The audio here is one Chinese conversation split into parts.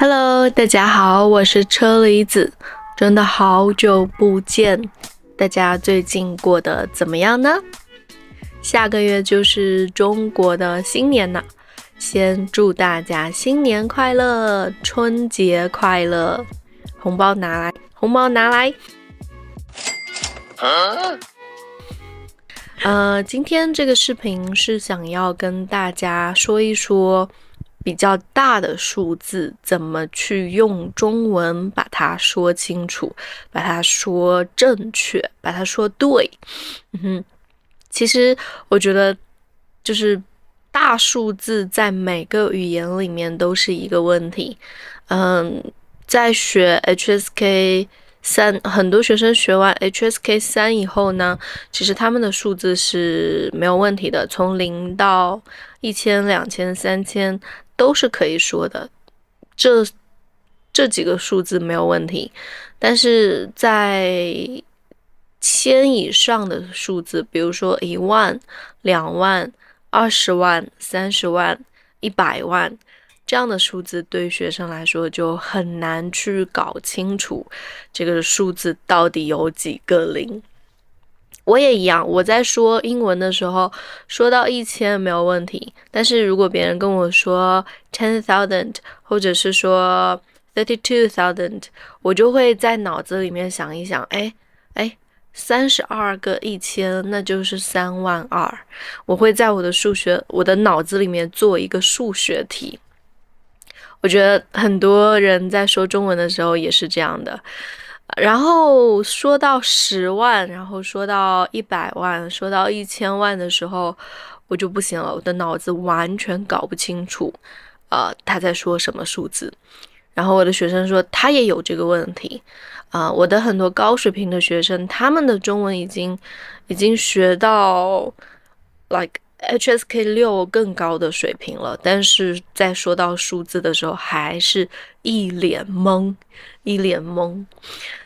Hello，大家好，我是车厘子，真的好久不见，大家最近过得怎么样呢？下个月就是中国的新年了，先祝大家新年快乐，春节快乐，红包拿来，红包拿来。今天这个视频是想要跟大家说一说比较大的数字怎么去用中文把它说清楚，把它说正确，把它说对。其实我觉得就是大数字在每个语言里面都是一个问题。在学 HSK3，很多学生学完 HSK3以后呢，其实他们的数字是没有问题的，从0到1000、2000、3000都是可以说的，这几个数字没有问题。但是在1000以上的数字，比如说1万、2万、20万、30万、100万。这样的数字对学生来说就很难去搞清楚这个数字到底有几个零。我也一样，我在说英文的时候说到1000没有问题，但是如果别人跟我说 10,000 或者是说 32,000， 我就会在脑子里面想一想32个1000那就是32000，我会在我的脑子里面做一个数学题。我觉得很多人在说中文的时候也是这样的，然后说到10万，然后说到100万，说到1000万的时候，我就不行了，我的脑子完全搞不清楚，他在说什么数字。然后我的学生说他也有这个问题，我的很多高水平的学生，他们的中文已经学到 HSK6 更高的水平了，但是在说到数字的时候还是一脸懵。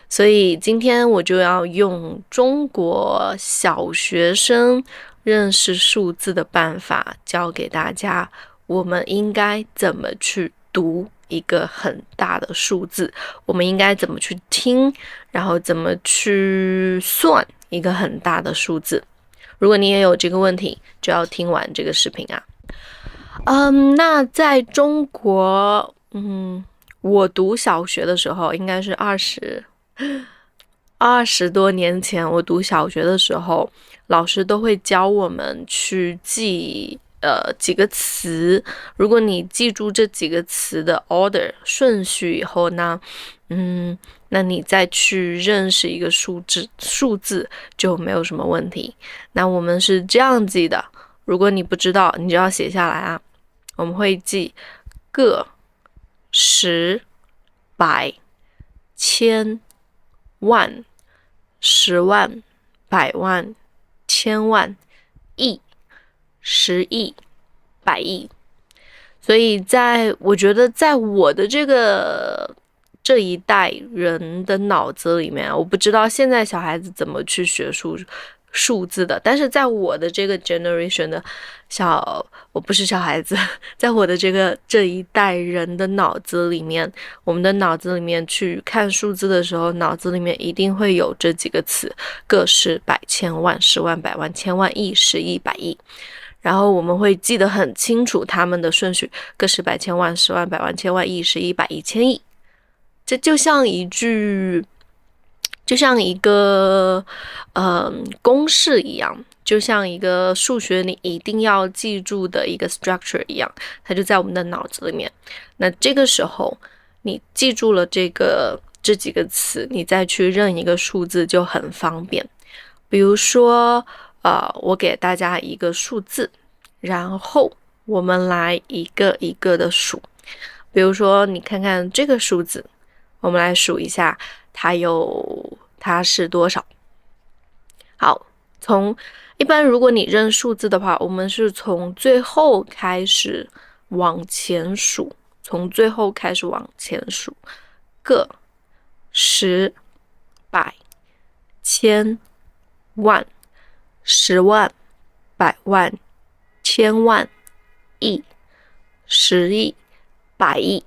所以今天我就要用中国小学生认识数字的办法教给大家，我们应该怎么去读一个很大的数字，我们应该怎么去听，然后怎么去算一个很大的数字。如果你也有这个问题，就要听完这个视频啊。那在中国，我读小学的时候，应该是20多年前，我读小学的时候，老师都会教我们去记几个词。如果你记住这几个词的 order 顺序以后呢，那你再去认识一个数字就没有什么问题。那我们是这样记的，如果你不知道，你就要写下来啊。我们会记个、十、百、千、万、10万、100万、1000万、亿、10亿、100亿。所以我觉得在我的这一代人的脑子里面，我不知道现在小孩子怎么去学数字的，但是在我的这个 generation 的我不是小孩子，在我的这一代人的脑子里面，我们的脑子里面去看数字的时候，脑子里面一定会有这几个词：个、十、百、千、万、10万、100万、1000万、亿、10亿、100亿。然后我们会记得很清楚他们的顺序：个、十、百、千、万、10万、100万、1000万、亿、10亿、100亿、1000亿。这就像一个公式一样，就像一个数学你一定要记住的一个 structure 一样，它就在我们的脑子里面。那这个时候你记住了这几个词，你再去认一个数字就很方便。比如说我给大家一个数字，然后我们来一个一个的数。比如说你看看这个数字，我们来数一下它是多少。好，一般如果你认数字的话，我们是从最后开始往前数，个、十、百、千、万、10万、100万、1000万、亿、10亿、100亿。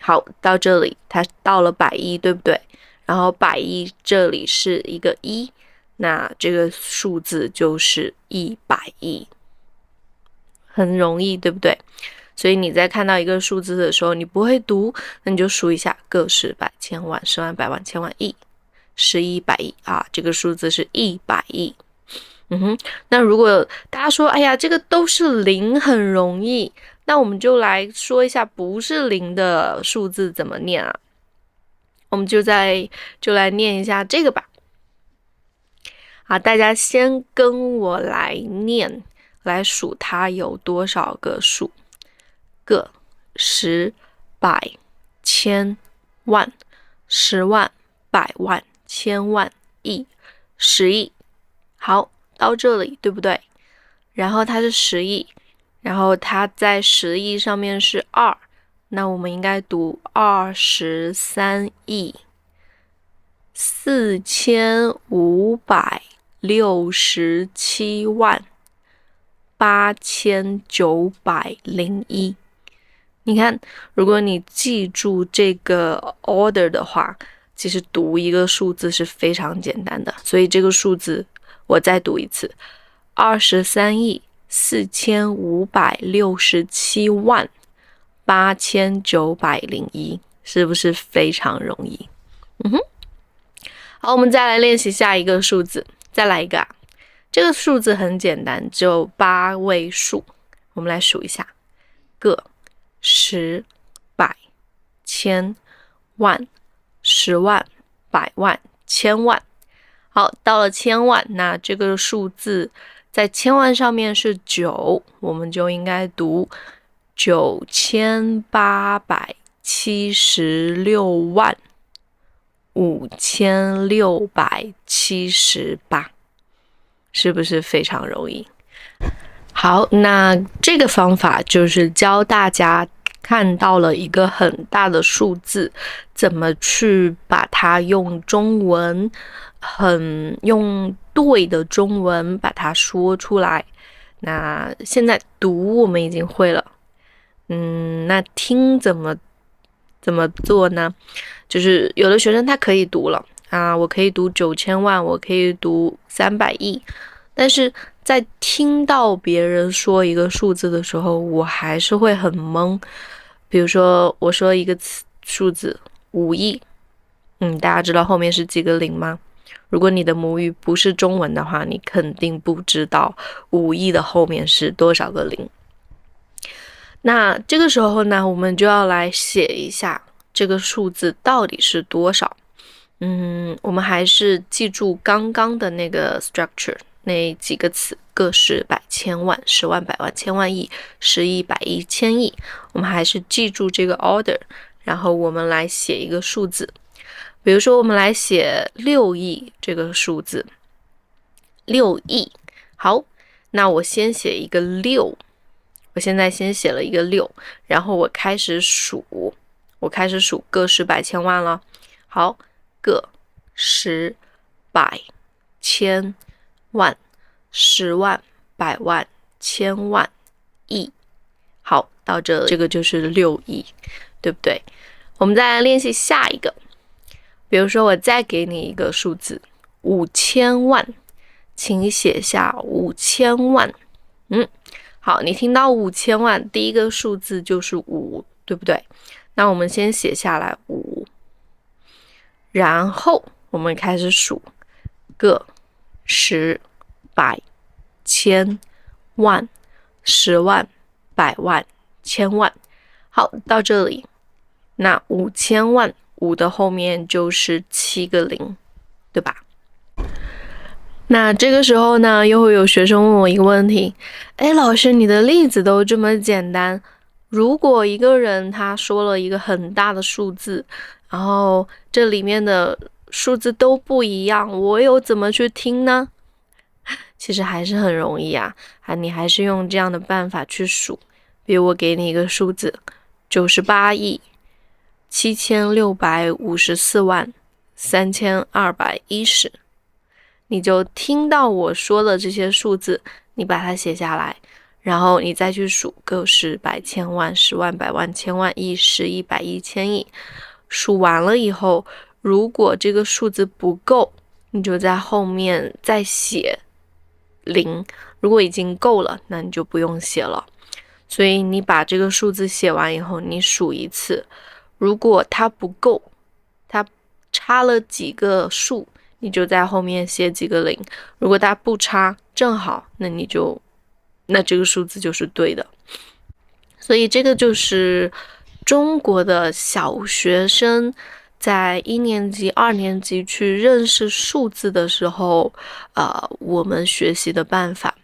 好，到这里它到了110，对不对？然后110这里是一个1，那这个数字就是100亿，很容易，对不对？所以你在看到一个数字的时候，你不会读，那你就数一下个十百千万十万百万千万亿10亿100亿啊，这个数字是100亿。那如果大家说，哎呀，这个都是零，很容易，那我们就来说一下不是零的数字怎么念啊？我们就来念一下这个吧。好，大家先跟我来念，来数它有多少个数。个、十、百、千、万、10万、100万、千万、亿、10亿。好，到这里对不对？然后它是10亿，然后它在10亿上面是2，那我们应该读23亿4567万8901。你看，如果你记住这个 order 的话，其实读一个数字是非常简单的。所以这个数字我再读一次：23亿4567万8901，是不是非常容易？好，我们再来练习下一个数字，再来一个啊。这个数字很简单，只有8位数。我们来数一下：个、十、百、千、万、10万、100万、千万。好，到了千万，那这个数字在千万上面是9，我们就应该读9876万5678，是不是非常容易？好，那这个方法就是教大家看到了一个很大的数字，怎么去把它用中文，用对的中文把它说出来。那现在读我们已经会了，那听怎么做呢？就是有的学生他可以读了啊，我可以读9000万，我可以读300亿，但是在听到别人说一个数字的时候，我还是会很懵。比如说我说一个数字5亿，大家知道后面是几个零吗？如果你的母语不是中文的话，你肯定不知道5亿的后面是多少个零。那这个时候呢，我们就要来写一下这个数字到底是多少。我们还是记住刚刚的那个 structure， 那几个词：个、十、百、千万、10万、100万、千万、亿、10亿、100亿、千亿。我们还是记住这个 order， 然后我们来写一个数字。比如说我们来写6亿这个数字，6亿。好，那我先写一个6，我现在先写了一个6，然后我开始数个、十、百、千万了。好，个、十、百、千、万、10万、100万、千万、亿。好，到这里，这个就是6亿，对不对？我们再来练习下一个。比如说我再给你一个数字5000万，请写下5000万。好，你听到5000万，第一个数字就是5，对不对？那我们先写下来5，然后我们开始数个、十、百、千、万、10万、100万、千万。好，到这里，那5000万5的后面就是7个零，对吧？那这个时候呢，又会有学生问我一个问题：老师，你的例子都这么简单，如果一个人他说了一个很大的数字，然后这里面的数字都不一样，我又怎么去听呢？其实还是很容易啊，你还是用这样的办法去数。比如我给你一个数字98亿7654万3210，你就听到我说的这些数字，你把它写下来，然后你再去数个十百千万十万百万千万亿十亿百亿千亿，数完了以后，如果这个数字不够，你就在后面再写0，如果已经够了，那你就不用写了。所以你把这个数字写完以后，你数一次，如果它不够，它差了几个数，你就在后面写几个0，如果它不差，正好，那这个数字就是对的。所以这个就是中国的小学生在1年级、2年级去认识数字的时候，我们学习的办法。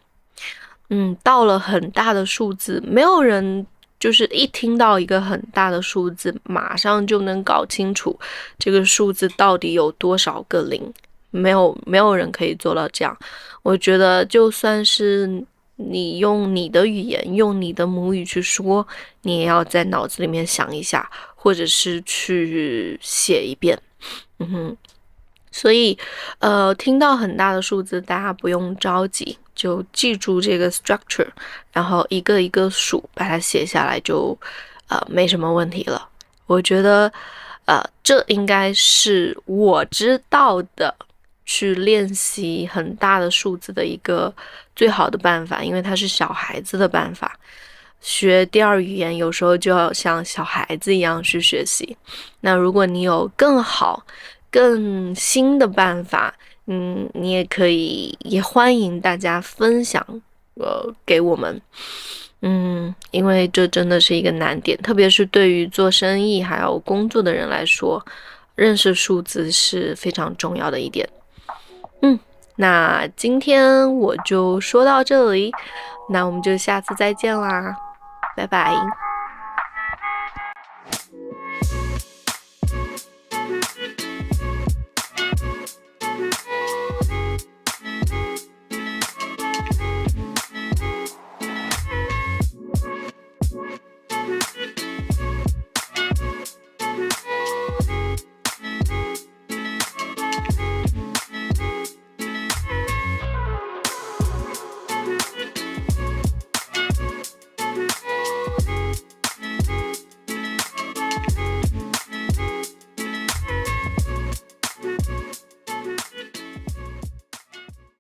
到了很大的数字，没有人就是一听到一个很大的数字，马上就能搞清楚这个数字到底有多少个0，没有人可以做到这样。我觉得就算是你用你的语言，用你的母语去说，你也要在脑子里面想一下，或者是去写一遍。所以听到很大的数字，大家不用着急，就记住这个 structure， 然后一个一个数，把它写下来就没什么问题了。我觉得这应该是我知道的去练习很大的数字的一个最好的办法，因为它是小孩子的办法。学第二语言有时候就要像小孩子一样去学习。那如果你有更好更新的办法，你也可以，也欢迎大家分享给我们。因为这真的是一个难点，特别是对于做生意还有工作的人来说，认识数字是非常重要的一点。那今天我就说到这里，那我们就下次再见啦，拜拜。